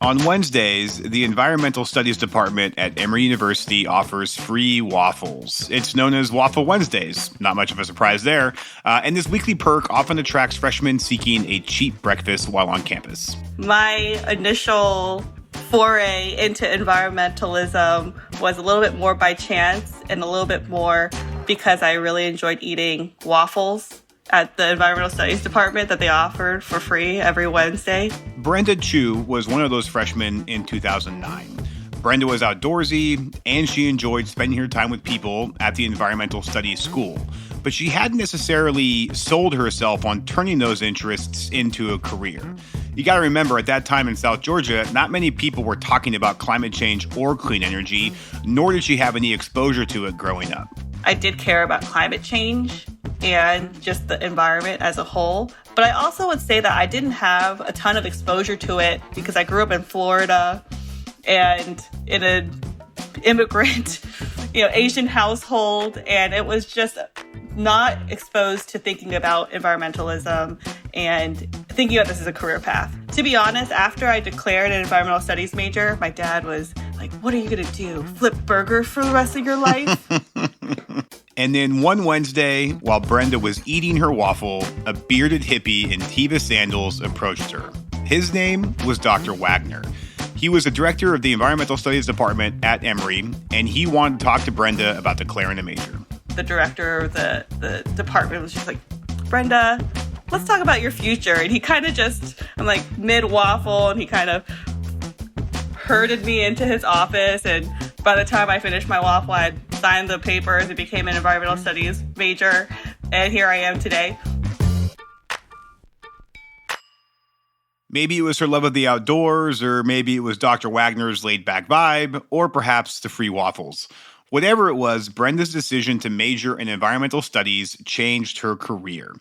On Wednesdays, the Environmental Studies Department at Emory University offers free waffles. It's known as Waffle Wednesdays. Not much of a surprise there. And this weekly perk often attracts freshmen seeking a cheap breakfast while on campus. My initial foray into environmentalism was a little bit more by chance and a little bit more because I really enjoyed eating waffles at the Environmental Studies Department that they offered for free every Wednesday. Brenda Chew was one of those freshmen in 2009. Brenda was outdoorsy, and she enjoyed spending her time with people at the Environmental Studies School. But she hadn't necessarily sold herself on turning those interests into a career. You got to remember, at that time in South Georgia, not many people were talking about climate change or clean energy, nor did she have any exposure to it growing up. I did care about climate change and just the environment as a whole. But I also would say that I didn't have a ton of exposure to it because I grew up in Florida and in an immigrant, Asian household. And it was just not exposed to thinking about environmentalism and thinking about this as a career path. To be honest, after I declared an environmental studies major, my dad was like, "What are you going to do? Flip burgers for the rest of your life?" And then one Wednesday, while Brenda was eating her waffle, a bearded hippie in Teva sandals approached her. His name was Dr. Wagner. He was the director of the Environmental Studies Department at Emory, and he wanted to talk to Brenda about declaring a major. The director of the department was just like, "Brenda, let's talk about your future." And he kind of just, I'm like mid-waffle, and he kind of herded me into his office. And by the time I finished my waffle, I had signed the papers and became an environmental studies major. And here I am today. Maybe it was her love of the outdoors, or maybe it was Dr. Wagner's laid-back vibe, or perhaps the free waffles. Whatever it was, Brenda's decision to major in environmental studies changed her career.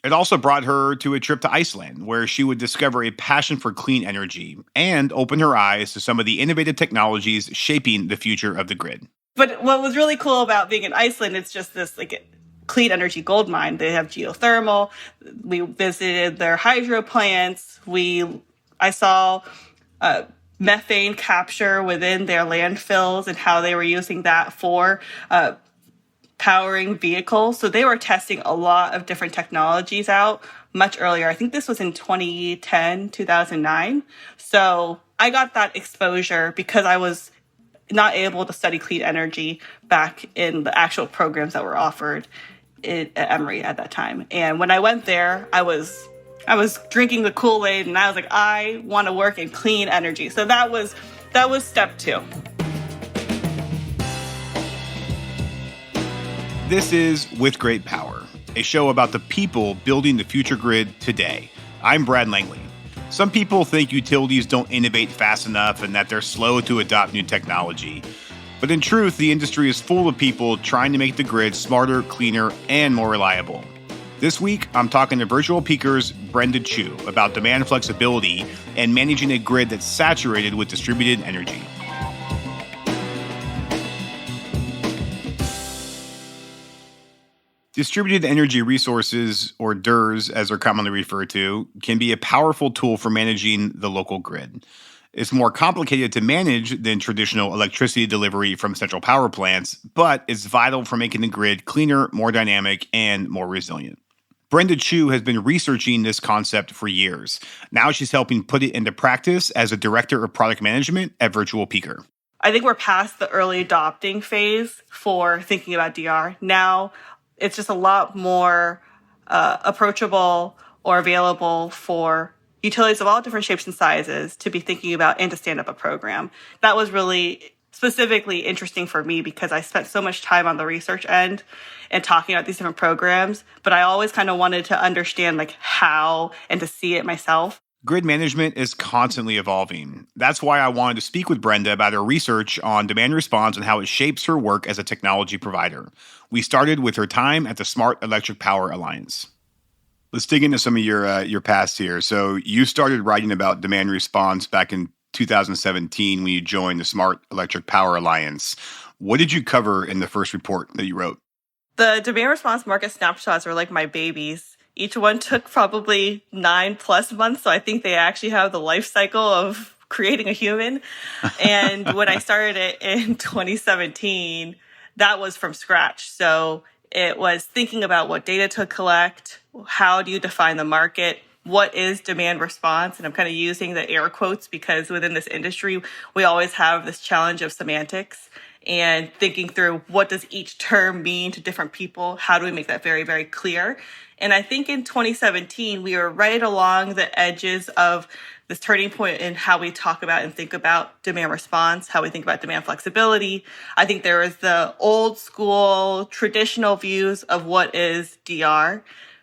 It also brought her to a trip to Iceland, where she would discover a passion for clean energy and open her eyes to some of the innovative technologies shaping the future of the grid. But what was really cool about being in Iceland, it's just this clean energy gold mine. They have geothermal. We visited their hydro plants. I saw methane capture within their landfills and how they were using that for powering vehicles. So they were testing a lot of different technologies out much earlier. I think this was in 2010, 2009. So I got that exposure because I was not able to study clean energy back in the actual programs that were offered at Emory at that time. And when I went there, I was drinking the Kool-Aid, and I was like, I want to work in clean energy. So that was step 2. This is With Great Power, a show about the people building the future grid today. I'm Brad Langley. Some people think utilities don't innovate fast enough and that they're slow to adopt new technology. But in truth, the industry is full of people trying to make the grid smarter, cleaner, and more reliable. This week, I'm talking to Virtual Peaker's Brenda Chew about demand flexibility and managing a grid that's saturated with distributed energy. Distributed energy resources, or DERs as they're commonly referred to, can be a powerful tool for managing the local grid. It's more complicated to manage than traditional electricity delivery from central power plants, but it's vital for making the grid cleaner, more dynamic, and more resilient. Brenda Chew has been researching this concept for years. Now she's helping put it into practice as a director of product management at Virtual Peaker. I think we're past the early adopting phase for thinking about DR. Now it's just a lot more approachable or available for utilities of all different shapes and sizes to be thinking about and to stand up a program. That was really specifically interesting for me because I spent so much time on the research end and talking about these different programs, but I always kind of wanted to understand how and to see it myself. Grid management is constantly evolving. That's why I wanted to speak with Brenda about her research on demand response and how it shapes her work as a technology provider. We started with her time at the Smart Electric Power Alliance. Let's dig into some of your past here. So you started writing about demand response back in 2017 when you joined the Smart Electric Power Alliance. What did you cover in the first report that you wrote? The demand response market snapshots are like my babies. Each one took probably 9+ months, so I think they actually have the life cycle of creating a human. And when I started it in 2017, that was from scratch. So it was thinking about what data to collect, how do you define the market, what is demand response? And I'm kind of using the air quotes because within this industry, we always have this challenge of semantics and thinking through what does each term mean to different people? How do we make that very, very clear? And I think in 2017, we were right along the edges of this turning point in how we talk about and think about demand response, how we think about demand flexibility. I think there is the old school traditional views of what is DR.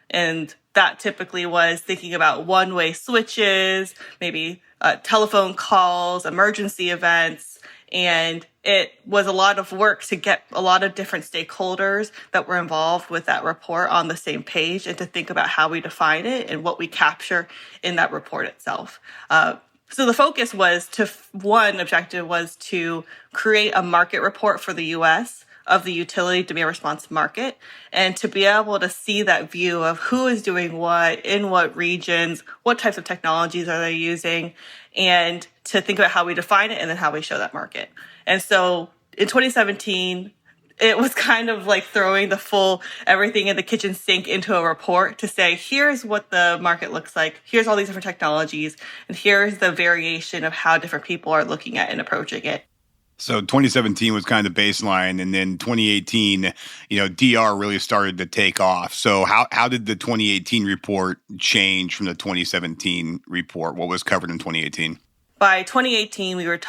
And that typically was thinking about one-way switches, maybe telephone calls, emergency events. And it was a lot of work to get a lot of different stakeholders that were involved with that report on the same page and to think about how we define it and what we capture in that report itself. So the focus was one objective was to create a market report for the US of the utility demand response market and to be able to see that view of who is doing what, in what regions, what types of technologies are they using, and to think about how we define it and then how we show that market. And so in 2017, it was kind of like throwing the full everything in the kitchen sink into a report to say, here's what the market looks like. Here's all these different technologies. And here's the variation of how different people are looking at and approaching it. So 2017 was kind of the baseline, and then 2018, DR really started to take off. So how did the 2018 report change from the 2017 report? What was covered in 2018? By 2018, we were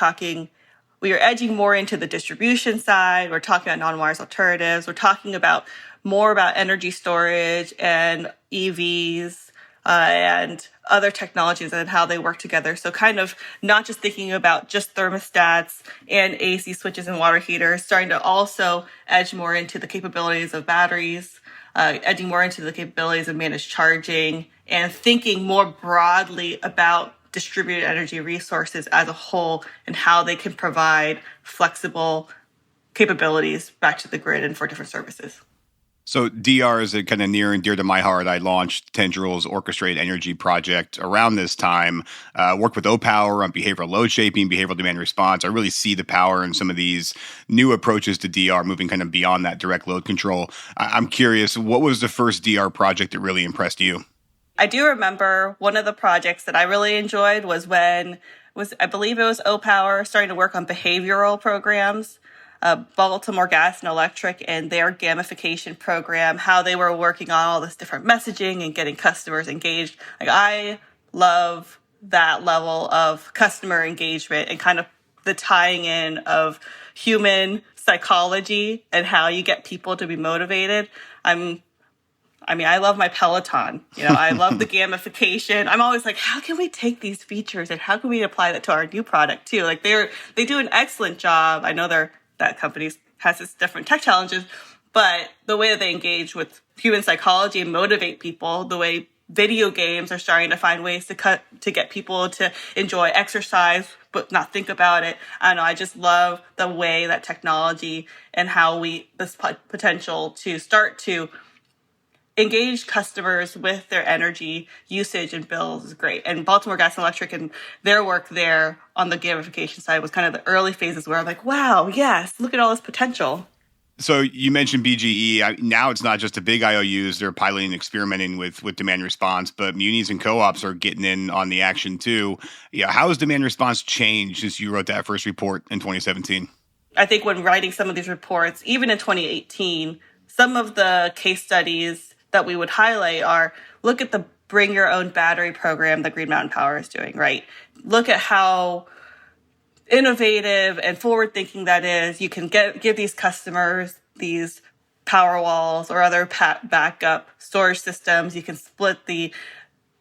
edging more into the distribution side. We're talking about non-wires alternatives. We're talking about more about energy storage and EVs and other technologies and how they work together. So kind of not just thinking about just thermostats and AC switches and water heaters, starting to also edge more into the capabilities of batteries, edging more into the capabilities of managed charging, and thinking more broadly about distributed energy resources as a whole and how they can provide flexible capabilities back to the grid and for different services. So DR is a kind of near and dear to my heart. I launched Tendrils Orchestrated Energy Project around this time, worked with OPower on behavioral load shaping, behavioral demand response. I really see the power in some of these new approaches to DR, moving kind of beyond that direct load control. I'm curious, what was the first DR project that really impressed you? I do remember one of the projects that I really enjoyed was I believe it was OPower starting to work on behavioral programs. Baltimore Gas and Electric and their gamification program, how they were working on all this different messaging and getting customers engaged. Like, I love that level of customer engagement and kind of the tying in of human psychology and how you get people to be motivated. I love my Peloton. I love the gamification. I'm always like, how can we take these features and how can we apply that to our new product too? Like they do an excellent job. I know that company has its different tech challenges, but the way that they engage with human psychology and motivate people, the way video games are starting to find ways to get people to enjoy exercise but not think about it. I don't know. I just love the way that technology and how this potential to start to engage customers with their energy usage and bills is great. And Baltimore Gas and Electric and their work there on the gamification side was kind of the early phases where I'm like, wow, yes, look at all this potential. So you mentioned BGE. Now it's not just the big IOUs. They're piloting and experimenting with demand response, but munis and co-ops are getting in on the action too. How has demand response changed since you wrote that first report in 2017? I think when writing some of these reports, even in 2018, some of the case studies that we would highlight are, look at the bring your own battery program that Green Mountain Power is doing, right? Look at how innovative and forward-thinking that is. You can give these customers these power walls or other backup storage systems. You can split the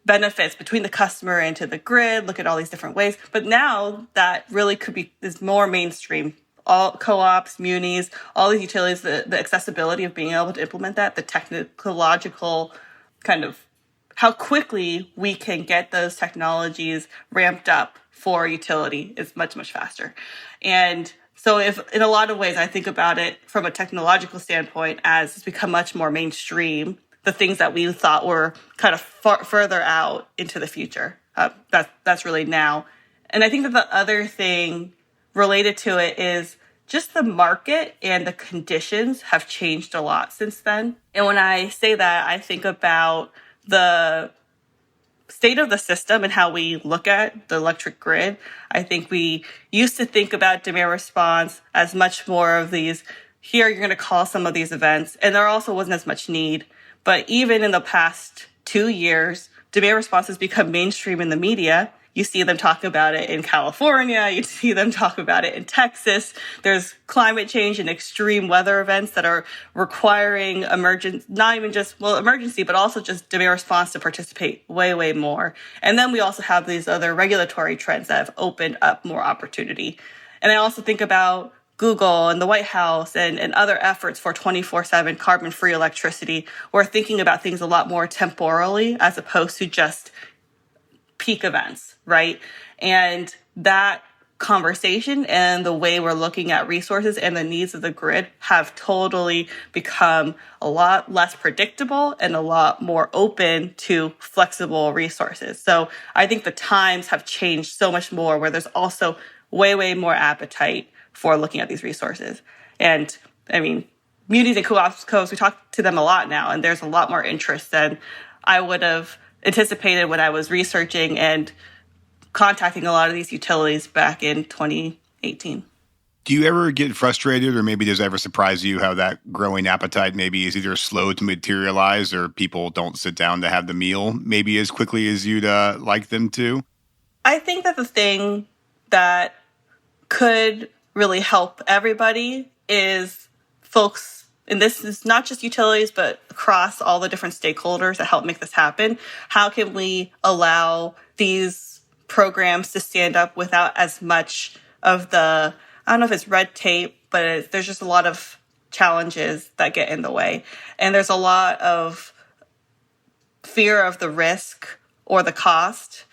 benefits between the customer and to the grid. Look at all these different ways. But now that really is more mainstream. All co-ops, munis, all these utilities, the accessibility of being able to implement that, the technological kind of how quickly we can get those technologies ramped up for utility is much, much faster. And so if in a lot of ways I think about it from a technological standpoint as it's become much more mainstream, the things that we thought were kind of further out into the future, that's really now And I think that the other thing related to it is just the market and the conditions have changed a lot since then. And when I say that, I think about the state of the system and how we look at the electric grid. I think we used to think about demand response as much more of these, here you're going to call some of these events, and there also wasn't as much need. But even in the past 2 years, demand response has become mainstream in the media. You see them talk about it in California. You see them talk about it in Texas. There's climate change and extreme weather events that are requiring not even just, emergency, but also just demand response to participate way, way more. And then we also have these other regulatory trends that have opened up more opportunity. And I also think about Google and the White House and other efforts for 24/7 carbon-free electricity. We're thinking about things a lot more temporally as opposed to just peak events, right? And that conversation and the way we're looking at resources and the needs of the grid have totally become a lot less predictable and a lot more open to flexible resources. So I think the times have changed so much more where there's also way, way more appetite for looking at these resources. And I mean, munis and co-ops, we talk to them a lot now, and there's a lot more interest than I would have anticipated when I was researching and contacting a lot of these utilities back in 2018. Do you ever get frustrated, or maybe does it ever surprise you how that growing appetite maybe is either slow to materialize or people don't sit down to have the meal maybe as quickly as you'd like them to? I think that the thing that could really help everybody is folks, and this is not just utilities, but across all the different stakeholders that help make this happen. How can we allow these programs to stand up without as much of the, I don't know if it's red tape, but there's just a lot of challenges that get in the way. And there's a lot of fear of the risk or the cost.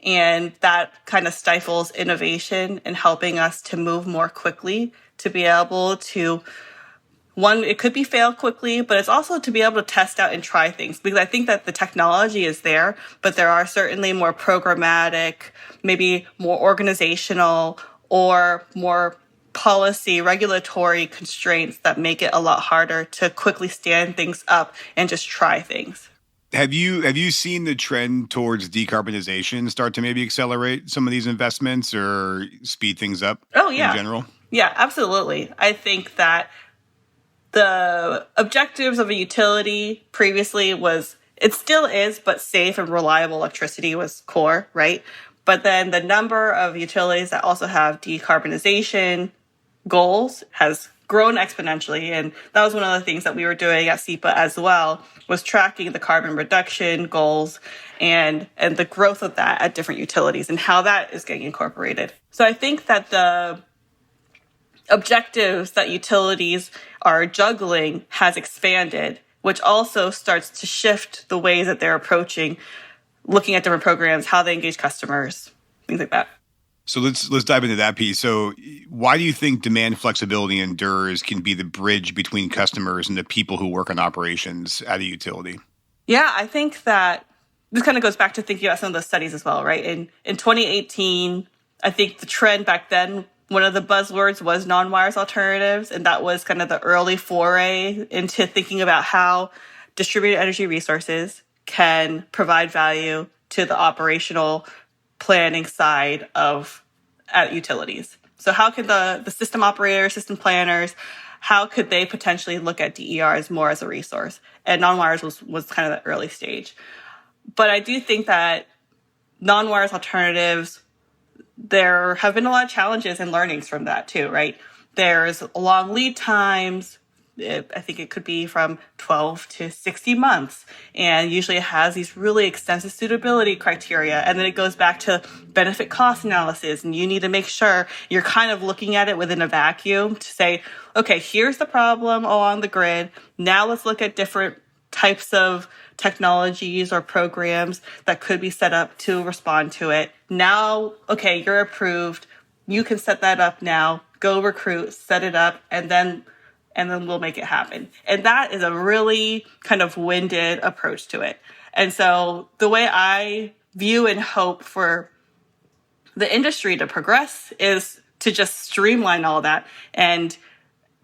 And that kind of stifles innovation and helping us to move more quickly, to be able to, one, it could be fail quickly, but it's also to be able to test out and try things. Because I think that the technology is there, but there are certainly more programmatic, maybe more organizational or more policy, regulatory constraints that make it a lot harder to quickly stand things up and just try things. Have you seen the trend towards decarbonization start to maybe accelerate some of these investments or speed things up in general? Yeah, absolutely. I think that the objectives of a utility previously was, it still is, but safe and reliable electricity was core, right? But then the number of utilities that also have decarbonization goals has grown exponentially. And that was one of the things that we were doing at SEPA as well, was tracking the carbon reduction goals and the growth of that at different utilities and how that is getting incorporated. So I think that the objectives that utilities are juggling has expanded, which also starts to shift the ways that they're approaching looking at different programs, how they engage customers, things like that. So let's dive into that piece. So why do you think demand flexibility and DERs can be the bridge between customers and the people who work on operations at a utility? Yeah, I think that this kind of goes back to thinking about some of those studies as well, right? In 2018, I think the trend back then, one of the buzzwords was non-wires alternatives, and that was kind of the early foray into thinking about how distributed energy resources can provide value to the operational planning side of at utilities. So how could the system operators, system planners, how could they potentially look at DERs more as a resource? And non-wires was kind of the early stage. But I do think that non-wires alternatives, there have been a lot of challenges and learnings from that too, right? There's long lead times. I think it could be from 12 to 60 months. And usually it has these really extensive suitability criteria. And then it goes back to benefit cost analysis. And you need to make sure you're kind of looking at it within a vacuum to say, okay, here's the problem along the grid. Now let's look at different types of technologies or programs that could be set up to respond to it. Now, okay, you're approved. You can set that up now. Go recruit, set it up, and then we'll make it happen. And that is a really kind of winded approach to it. And so the way I view and hope for the industry to progress is to just streamline all that. And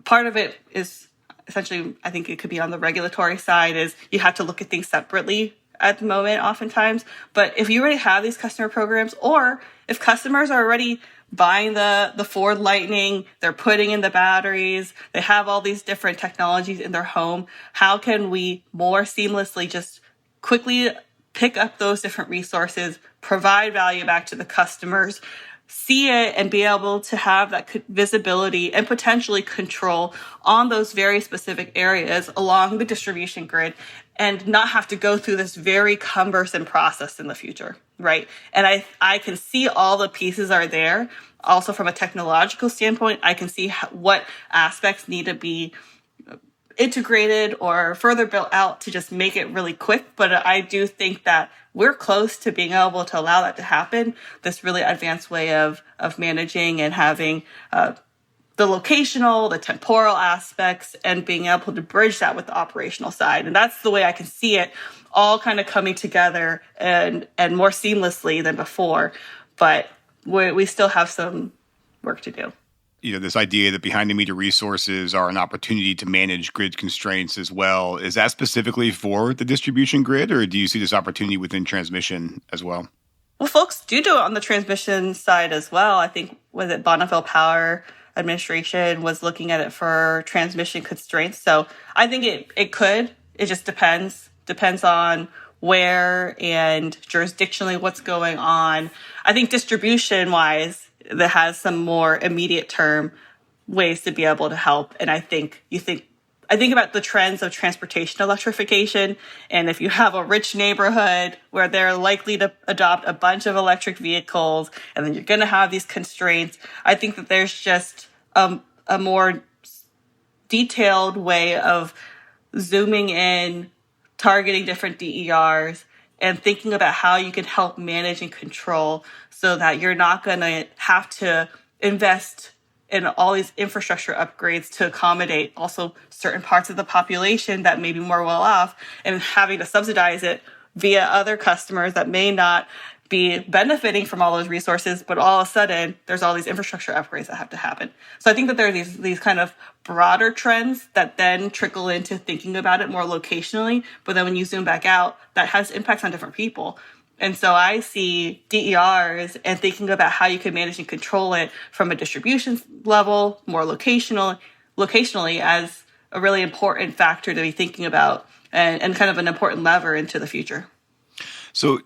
part of it is essentially, I think it could be on the regulatory side, is you have to look at things separately at the moment oftentimes. But if you already have these customer programs, or if customers are already buying the Ford Lightning, they're putting in the batteries, they have all these different technologies in their home, how can we more seamlessly just quickly pick up those different resources, provide value back to the customers, see it, and be able to have that visibility and potentially control on those very specific areas along the distribution grid, and not have to go through this very cumbersome process in the future, right? And I can see all the pieces are there. Also, from a technological standpoint, I can see what aspects need to be integrated or further built out to just make it really quick. But I do think that we're close to being able to allow that to happen, this really advanced way of managing and having the locational, the temporal aspects, and being able to bridge that with the operational side. And that's the way I can see it all kind of coming together and more seamlessly than before. But we still have some work to do. This idea that behind the meter resources are an opportunity to manage grid constraints as well. Is that specifically for the distribution grid, or do you see this opportunity within transmission as well? Well, folks do it on the transmission side as well. I think, was it Bonneville Power Administration was looking at it for transmission constraints. So I think it could. It just depends on where and jurisdictionally what's going on. I think distribution-wise, that has some more immediate term ways to be able to help. And I think about the trends of transportation electrification. And if you have a rich neighborhood where they're likely to adopt a bunch of electric vehicles, and then you're going to have these constraints, I think that there's just a more detailed way of zooming in, targeting different DERs, and thinking about how you can help manage and control so that you're not going to have to invest in all these infrastructure upgrades to accommodate also certain parts of the population that may be more well off, and having to subsidize it via other customers that may not be benefiting from all those resources, but all of a sudden there's all these infrastructure upgrades that have to happen. So I think that there are these kind of broader trends that then trickle into thinking about it more locationally, but then when you zoom back out, that has impacts on different people. And so I see DERs and thinking about how you can manage and control it from a distribution level, more locationally, as a really important factor to be thinking about, and kind of an important lever into the future. So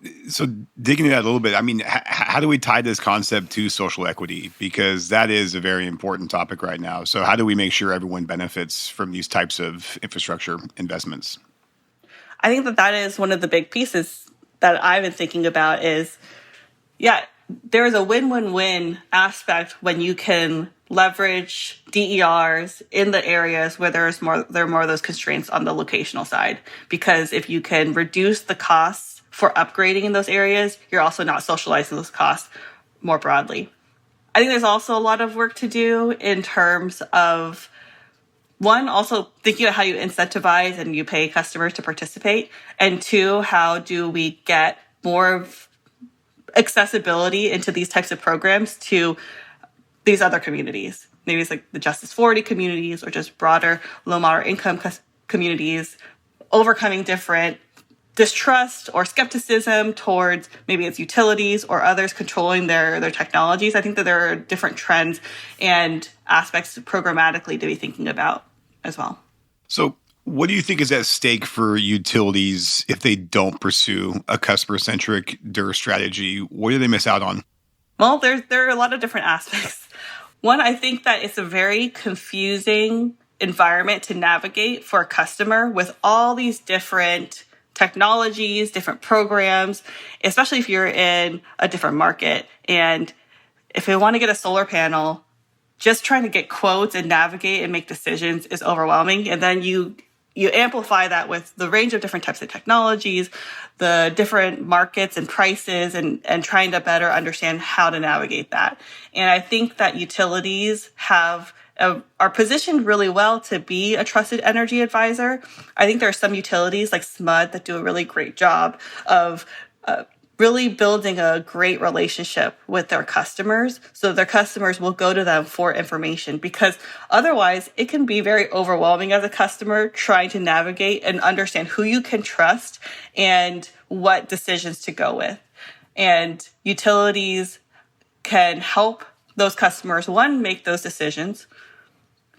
digging into that a little bit, I mean, how do we tie this concept to social equity? Because that is a very important topic right now. So how do we make sure everyone benefits from these types of infrastructure investments? I think that is one of the big pieces that I've been thinking about is, there is a win-win-win aspect when you can leverage DERs in the areas where there are more of those constraints on the locational side. Because if you can reduce the costs for upgrading in those areas, you're also not socializing those costs more broadly. I think there's also a lot of work to do in terms of, one, also thinking about how you incentivize and you pay customers to participate, and two, how do we get more of accessibility into these types of programs to these other communities. Maybe it's like the Justice 40 communities or just broader low moderate income communities, overcoming different distrust or skepticism towards maybe it's utilities or others controlling their technologies. I think that there are different trends and aspects programmatically to be thinking about as well. So what do you think is at stake for utilities if they don't pursue a customer-centric DER strategy? What do they miss out on? Well, there are a lot of different aspects. One, I think that it's a very confusing environment to navigate for a customer with all these different technologies, different programs, especially if you're in a different market. And if you want to get a solar panel, just trying to get quotes and navigate and make decisions is overwhelming. And then you amplify that with the range of different types of technologies, the different markets and prices, and trying to better understand how to navigate that. And I think that utilities are positioned really well to be a trusted energy advisor. I think there are some utilities like SMUD that do a really great job of really building a great relationship with their customers so their customers will go to them for information, because otherwise it can be very overwhelming as a customer trying to navigate and understand who you can trust and what decisions to go with. And utilities can help those customers, one, make those decisions.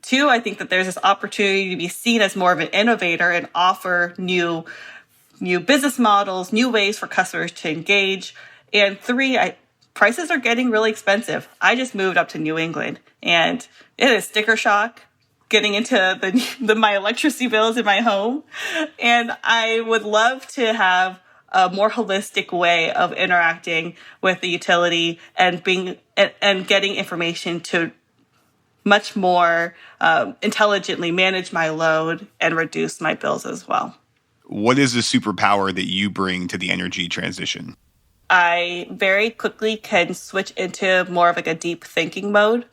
Two, I think that there's this opportunity to be seen as more of an innovator and offer new business models, new ways for customers to engage. And three, prices are getting really expensive. I just moved up to New England, and it is sticker shock getting into my electricity bills in my home. And I would love to have a more holistic way of interacting with the utility and getting information to much more intelligently manage my load and reduce my bills as well. What is the superpower that you bring to the energy transition? I very quickly can switch into more of like a deep thinking mode.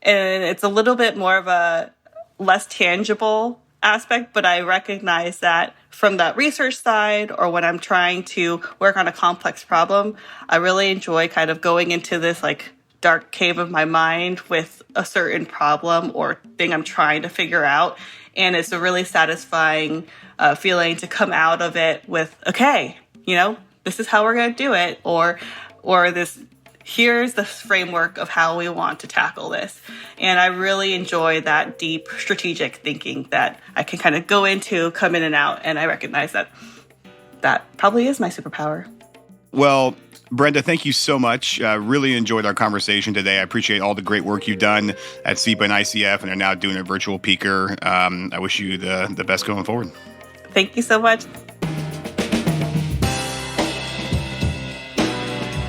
And it's a little bit more of a less tangible aspect, but I recognize that from that research side or when I'm trying to work on a complex problem, I really enjoy kind of going into this like dark cave of my mind with a certain problem or thing I'm trying to figure out. And it's a really satisfying feeling to come out of it with, okay, this is how we're going to do it, or this, here's the framework of how we want to tackle this. And I really enjoy that deep strategic thinking that I can kind of go into, come in and out, and I recognize that probably is my superpower. Well, Brenda, thank you so much. Really enjoyed our conversation today. I appreciate all the great work you've done at SEPA and ICF and are now doing a virtual peaker. I wish you the best going forward. Thank you so much.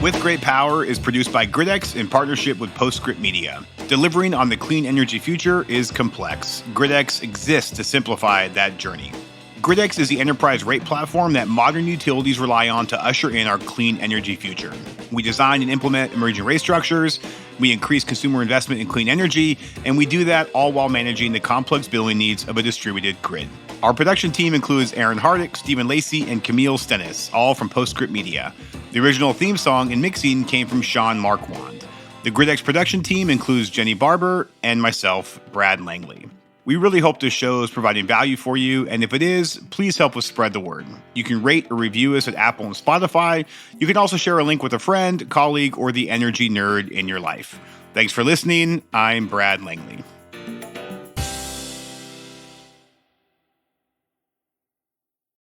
With Great Power is produced by GridX in partnership with Postscript Media. Delivering on the clean energy future is complex. GridX exists to simplify that journey. GridX is the enterprise rate platform that modern utilities rely on to usher in our clean energy future. We design and implement emerging rate structures, we increase consumer investment in clean energy, and we do that all while managing the complex billing needs of a distributed grid. Our production team includes Aaron Hardick, Stephen Lacey, and Camille Stennis, all from Postscript Media. The original theme song and mixing came from Sean Marquand. The GridX production team includes Jenny Barber and myself, Brad Langley. We really hope this show is providing value for you, and if it is, please help us spread the word. You can rate or review us at Apple and Spotify. You can also share a link with a friend, colleague, or the energy nerd in your life. Thanks for listening. I'm Brad Langley.